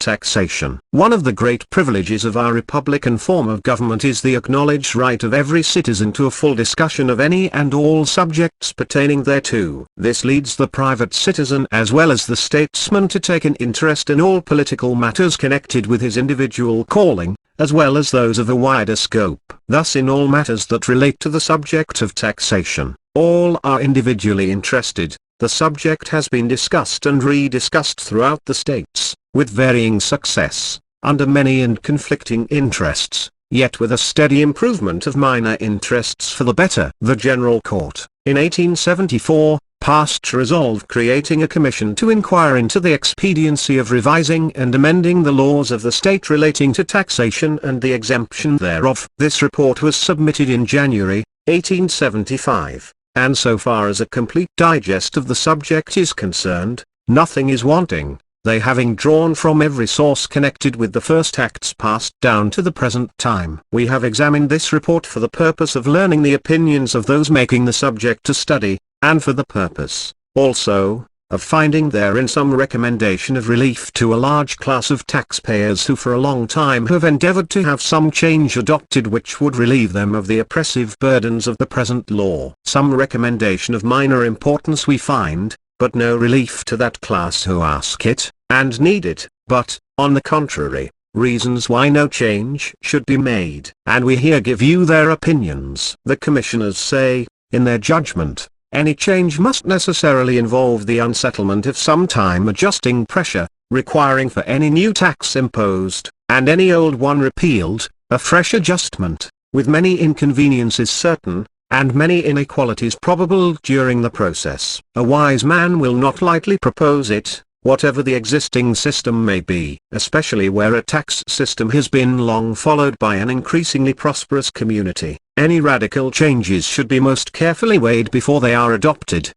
taxation. One of the great privileges of our republican form of government is the acknowledged right of every citizen to a full discussion of any and all subjects pertaining thereto. This leads the private citizen as well as the statesman to take an interest in all political matters connected with his individual calling, as well as those of a wider scope. Thus in all matters that relate to the subject of taxation, all are individually interested. The subject has been discussed and rediscussed throughout the states, with varying success, under many and conflicting interests, yet with a steady improvement of minor interests for the better. The General Court, in 1874, passed a resolve creating a commission to inquire into the expediency of revising and amending the laws of the state relating to taxation and the exemption thereof. This report was submitted in January, 1875. And so far as a complete digest of the subject is concerned, nothing is wanting, they having drawn from every source connected with the first acts passed down to the present time. We have examined this report for the purpose of learning the opinions of those making the subject a study, and for the purpose, also, of finding therein some recommendation of relief to a large class of taxpayers who for a long time have endeavored to have some change adopted which would relieve them of the oppressive burdens of the present law. Some recommendation of minor importance we find, but no relief to that class who ask it, and need it, but, on the contrary, reasons why no change should be made. And we here give you their opinions. The commissioners say, in their judgment, any change must necessarily involve the unsettlement of some time adjusting pressure, requiring for any new tax imposed, and any old one repealed, a fresh adjustment, with many inconveniences certain, and many inequalities probable during the process. A wise man will not lightly propose it, whatever the existing system may be, especially where a tax system has been long followed by an increasingly prosperous community. Any radical changes should be most carefully weighed before they are adopted.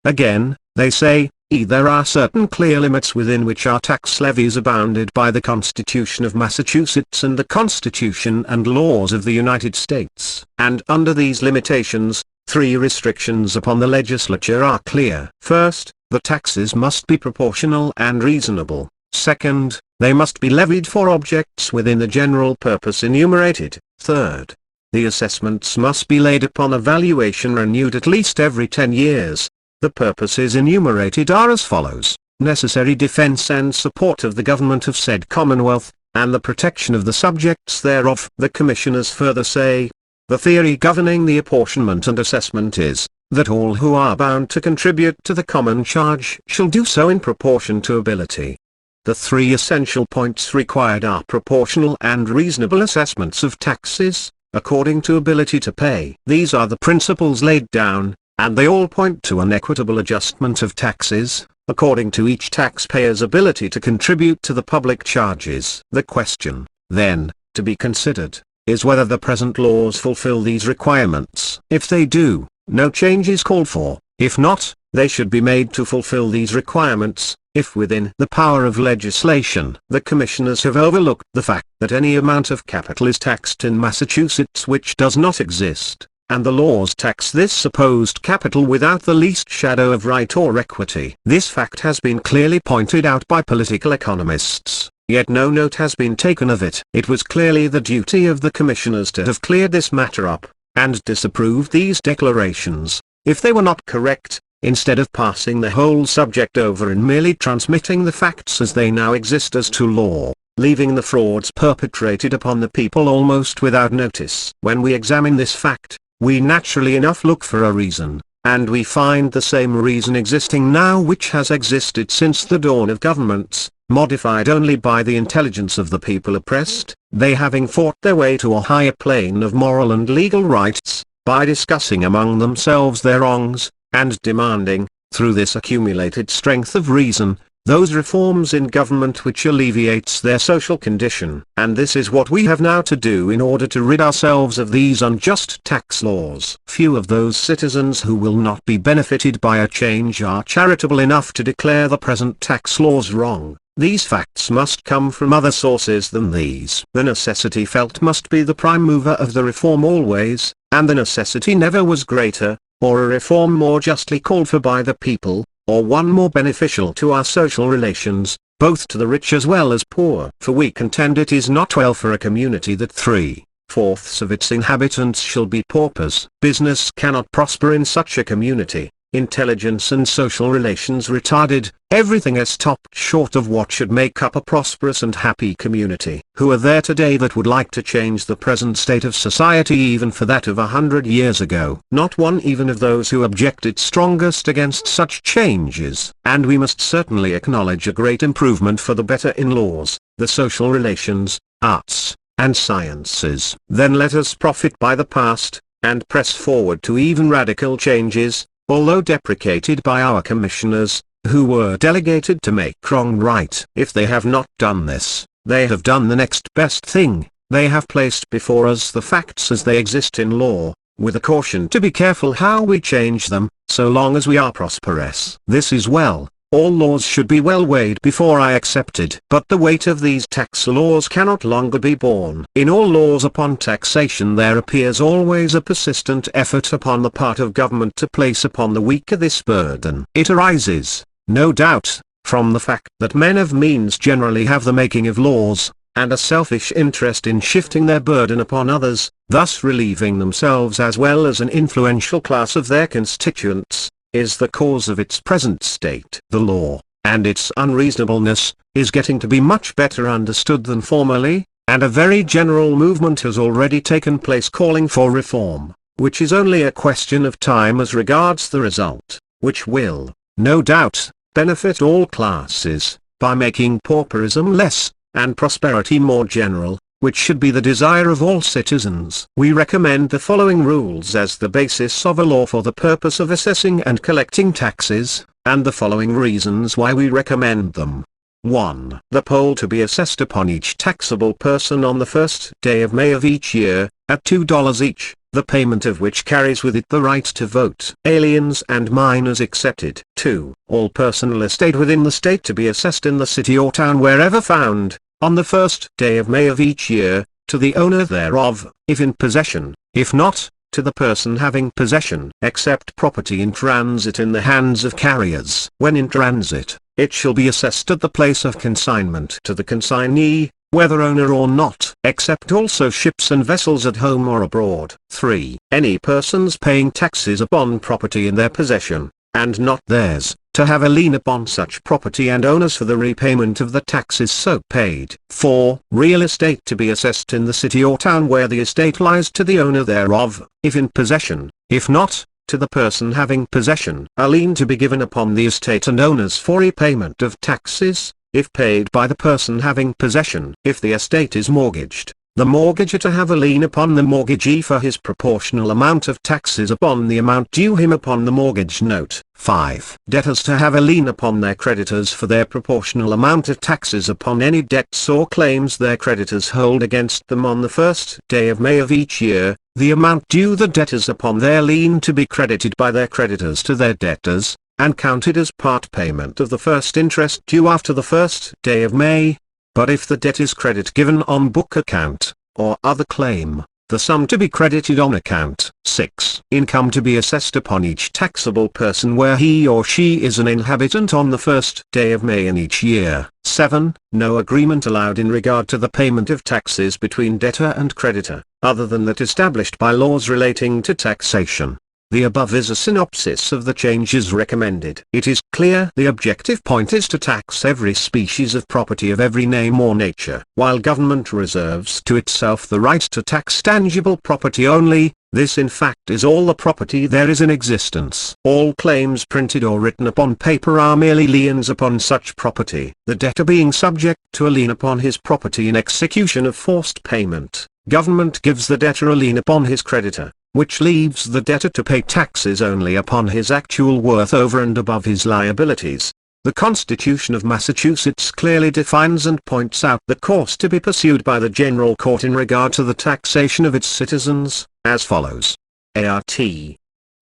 Again, they say, there are certain clear limits within which our tax levies are bounded by the Constitution of Massachusetts and the Constitution and laws of the United States. And under these limitations, 3 restrictions upon the legislature are clear. First, the taxes must be proportional and reasonable. Second, they must be levied for objects within the general purpose enumerated. Third, the assessments must be laid upon a valuation renewed at least every 10 years. The purposes enumerated are as follows: necessary defense and support of the government of said Commonwealth, and the protection of the subjects thereof. The commissioners further say, the theory governing the apportionment and assessment is, that all who are bound to contribute to the common charge shall do so in proportion to ability. The 3 essential points required are proportional and reasonable assessments of taxes, according to ability to pay. These are the principles laid down, and they all point to an equitable adjustment of taxes, according to each taxpayer's ability to contribute to the public charges. The question, then, to be considered, is whether the present laws fulfill these requirements. If they do, no change is called for. If not, they should be made to fulfill these requirements. If within the power of legislation, the commissioners have overlooked the fact that any amount of capital is taxed in Massachusetts which does not exist, and the laws tax this supposed capital without the least shadow of right or equity. This fact has been clearly pointed out by political economists, yet no note has been taken of it. It was clearly the duty of the commissioners to have cleared this matter up, and disapproved these declarations, if they were not correct, instead of passing the whole subject over and merely transmitting the facts as they now exist as to law, leaving the frauds perpetrated upon the people almost without notice. When we examine this fact, we naturally enough look for a reason, and we find the same reason existing now which has existed since the dawn of governments, modified only by the intelligence of the people oppressed, they having fought their way to a higher plane of moral and legal rights, by discussing among themselves their wrongs, and demanding, through this accumulated strength of reason, those reforms in government which alleviates their social condition. And this is what we have now to do in order to rid ourselves of these unjust tax laws. Few of those citizens who will not be benefited by a change are charitable enough to declare the present tax laws wrong. These facts must come from other sources than these. The necessity felt must be the prime mover of the reform always, and the necessity never was greater, or a reform more justly called for by the people, or one more beneficial to our social relations, both to the rich as well as poor. For we contend it is not well for a community that 3/4 of its inhabitants shall be paupers. Business cannot prosper in such a community, intelligence and social relations retarded, everything is stopped short of what should make up a prosperous and happy community. Who are there today that would like to change the present state of society even for that of 100 years ago? Not one, even of those who objected strongest against such changes. And we must certainly acknowledge a great improvement for the better in laws, the social relations, arts, and sciences. Then let us profit by the past, and press forward to even radical changes, although deprecated by our commissioners, who were delegated to make wrong right. If they have not done this, they have done the next best thing. They have placed before us the facts as they exist in law, with a caution to be careful how we change them, so long as we are prosperous. This is well. All laws should be well weighed before accepted. But the weight of these tax laws cannot longer be borne. In all laws upon taxation there appears always a persistent effort upon the part of government to place upon the weaker this burden. It arises, no doubt, from the fact that men of means generally have the making of laws, and a selfish interest in shifting their burden upon others, thus relieving themselves as well as an influential class of their constituents, is the cause of its present state. The law, and its unreasonableness, is getting to be much better understood than formerly, and a very general movement has already taken place calling for reform, which is only a question of time as regards the result, which will, no doubt, benefit all classes, by making pauperism less, and prosperity more general, which should be the desire of all citizens. We recommend the following rules as the basis of a law for the purpose of assessing and collecting taxes, and the following reasons why we recommend them. 1. The poll to be assessed upon each taxable person on the first day of May of each year, at $2 each, the payment of which carries with it the right to vote. Aliens and minors excepted. 2. All personal estate within the state to be assessed in the city or town wherever found, on the first day of May of each year, to the owner thereof, if in possession; if not, to the person having possession. Except property in transit in the hands of carriers. When in transit, it shall be assessed at the place of consignment to the consignee, whether owner or not. Except also ships and vessels at home or abroad. 3. Any persons paying taxes upon property in their possession, and not theirs, to have a lien upon such property and owners for the repayment of the taxes so paid. 4. Real estate to be assessed in the city or town where the estate lies to the owner thereof, if in possession; if not, to the person having possession. A lien to be given upon the estate and owners for repayment of taxes, if paid by the person having possession. If the estate is mortgaged, the mortgagor to have a lien upon the mortgagee for his proportional amount of taxes upon the amount due him upon the mortgage note. 5. Debtors to have a lien upon their creditors for their proportional amount of taxes upon any debts or claims their creditors hold against them on the first day of May of each year, the amount due the debtors upon their lien to be credited by their creditors to their debtors, and counted as part payment of the first interest due after the first day of May. But if the debt is credit given on book account, or other claim, the sum to be credited on account. 6. Income to be assessed upon each taxable person where he or she is an inhabitant on the first day of May in each year. 7. No agreement allowed in regard to the payment of taxes between debtor and creditor, other than that established by laws relating to taxation. The above is a synopsis of the changes recommended. It is clear the objective point is to tax every species of property of every name or nature. While government reserves to itself the right to tax tangible property only, this in fact is all the property there is in existence. All claims printed or written upon paper are merely liens upon such property. The debtor being subject to a lien upon his property in execution of forced payment, government gives the debtor a lien upon his creditor, which leaves the debtor to pay taxes only upon his actual worth over and above his liabilities. The Constitution of Massachusetts clearly defines and points out the course to be pursued by the General Court in regard to the taxation of its citizens, as follows. Art.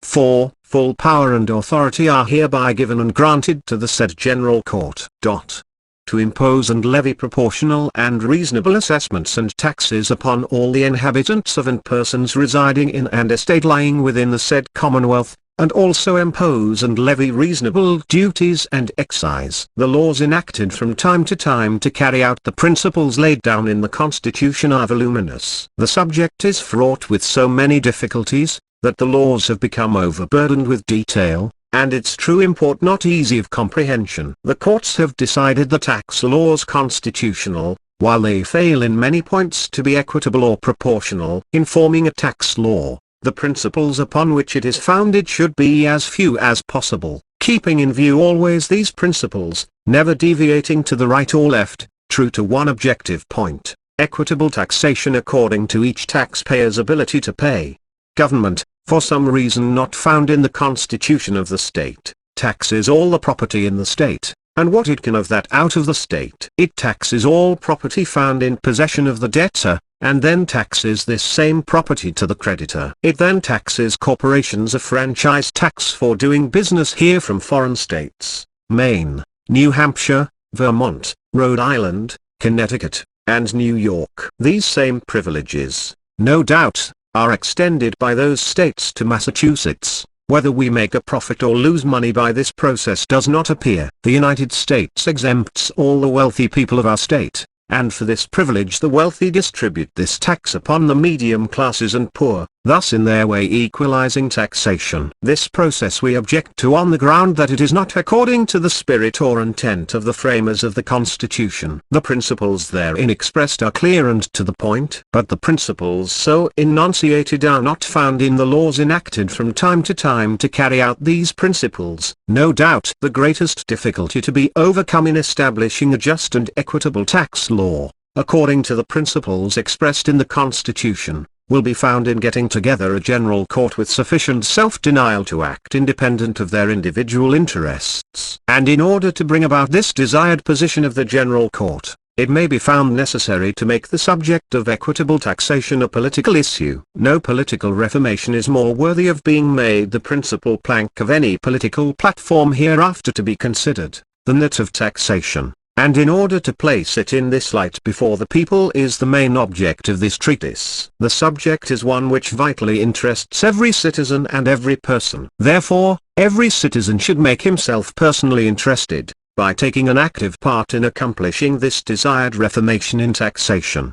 4. Full power and authority are hereby given and granted to the said General Court. To impose and levy proportional and reasonable assessments and taxes upon all the inhabitants of and persons residing in and estate lying within the said Commonwealth, and also impose and levy reasonable duties and excise. The laws enacted from time to time to carry out the principles laid down in the Constitution are voluminous. The subject is fraught with so many difficulties, that the laws have become overburdened with detail, and its true import not easy of comprehension. The courts have decided the tax laws constitutional, while they fail in many points to be equitable or proportional. In forming a tax law, the principles upon which it is founded should be as few as possible, keeping in view always these principles, never deviating to the right or left, true to one objective point: equitable taxation according to each taxpayer's ability to pay. Government, for some reason not found in the constitution of the state, taxes all the property in the state, and what it can of that out of the state. It taxes all property found in possession of the debtor, and then taxes this same property to the creditor. It then taxes corporations a franchise tax for doing business here from foreign states, Maine, New Hampshire, Vermont, Rhode Island, Connecticut, and New York. These same privileges, no doubt, are extended by those states to Massachusetts. Whether we make a profit or lose money by this process does not appear. The United States exempts all the wealthy people of our state, and for this privilege the wealthy distribute this tax upon the medium classes and poor, thus in their way equalizing taxation. This process we object to on the ground that it is not according to the spirit or intent of the framers of the Constitution. The principles therein expressed are clear and to the point, but the principles so enunciated are not found in the laws enacted from time to time to carry out these principles. No doubt the greatest difficulty to be overcome in establishing a just and equitable tax law, according to the principles expressed in the Constitution, will be found in getting together a general court with sufficient self-denial to act independent of their individual interests. And in order to bring about this desired position of the general court, it may be found necessary to make the subject of equitable taxation a political issue. No political reformation is more worthy of being made the principal plank of any political platform hereafter to be considered, than that of taxation. And in order to place it in this light before the people is the main object of this treatise. The subject is one which vitally interests every citizen and every person. Therefore, every citizen should make himself personally interested, by taking an active part in accomplishing this desired reformation in taxation.